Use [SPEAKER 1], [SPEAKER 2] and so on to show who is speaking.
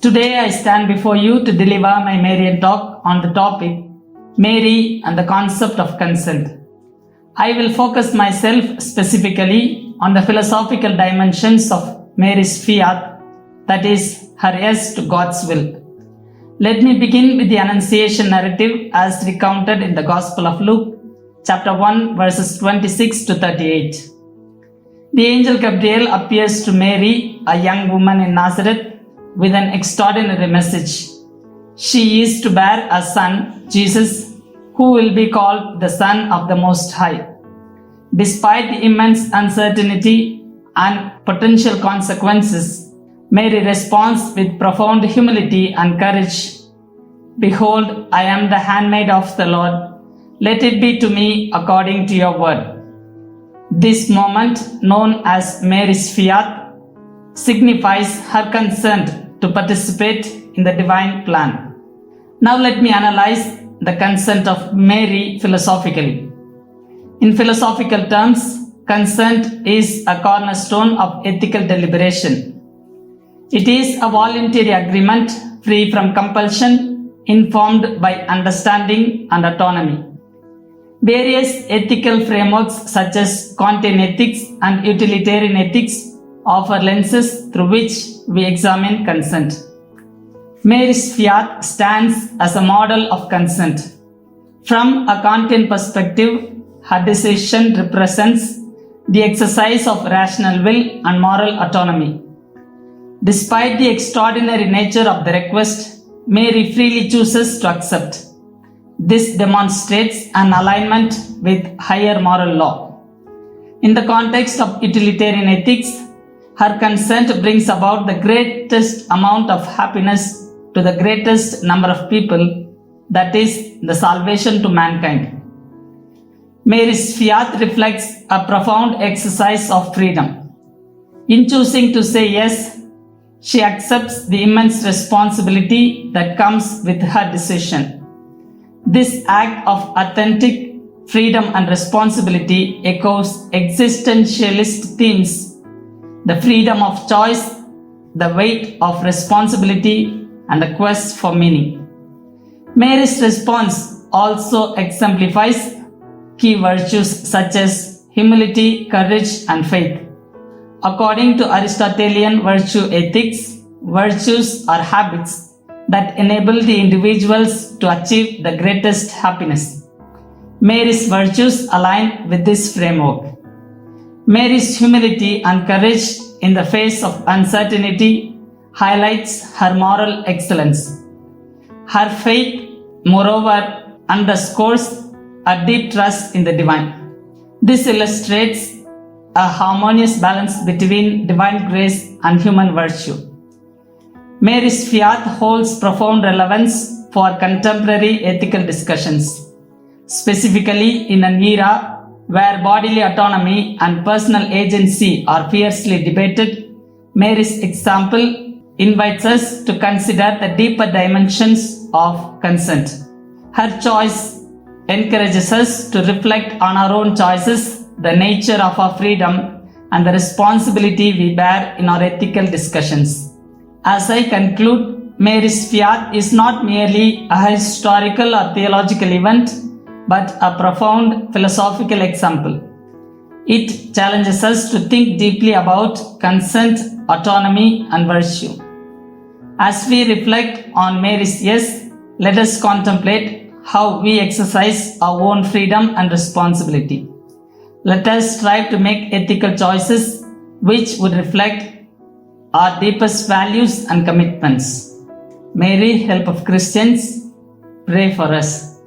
[SPEAKER 1] Today I stand before you to deliver my Marian talk on the topic Mary and the concept of consent. I will focus myself specifically on the philosophical dimensions of Mary's fiat, that is, her yes to God's will. Let me begin with the Annunciation narrative as recounted in the Gospel of Luke, chapter 1, verses 26 to 38. The angel Gabriel appears to Mary, a young woman in Nazareth, with an extraordinary message. She is to bear a son, Jesus, who will be called the Son of the Most High. Despite the immense uncertainty and potential consequences, Mary responds with profound humility and courage. Behold, I am the handmaid of the Lord. Let it be to me according to your word. This moment, known as Mary's fiat, signifies her consent to participate in the divine plan. Now let me analyze the consent of Mary philosophically. In philosophical terms, consent is a cornerstone of ethical deliberation. It is a voluntary agreement free from compulsion, informed by understanding and autonomy. Various ethical frameworks such as Kantian ethics and utilitarian ethics offer lenses through which we examine consent. Mary's fiat stands as a model of consent. From a Kantian perspective, her decision represents the exercise of rational will and moral autonomy. Despite the extraordinary nature of the request, Mary freely chooses to accept. This demonstrates an alignment with higher moral law. In the context of utilitarian ethics, her consent brings about the greatest amount of happiness to the greatest number of people, that is, the salvation to mankind. Mary's fiat reflects a profound exercise of freedom. In choosing to say yes, she accepts the immense responsibility that comes with her decision. This act of authentic freedom and responsibility echoes existentialist themes: the freedom of choice, the weight of responsibility, and the quest for meaning. Mary's response also exemplifies key virtues such as humility, courage, and faith. According to Aristotelian virtue ethics, virtues are habits that enable the individuals to achieve the greatest happiness. Mary's virtues align with this framework. Mary's humility and courage in the face of uncertainty highlights her moral excellence. Her faith, moreover, underscores a deep trust in the divine. This illustrates a harmonious balance between divine grace and human virtue. Mary's fiat holds profound relevance for contemporary ethical discussions, specifically in an era where bodily autonomy and personal agency are fiercely debated. Mary's example invites us to consider the deeper dimensions of consent. Her choice encourages us to reflect on our own choices, the nature of our freedom, and the responsibility we bear in our ethical discussions. As I conclude, Mary's fiat is not merely a historical or theological event, but a profound philosophical example. It challenges us to think deeply about consent, autonomy, and virtue. As we reflect on Mary's yes, let us contemplate how we exercise our own freedom and responsibility. Let us strive to make ethical choices which would reflect our deepest values and commitments. Mary, help of Christians, pray for us.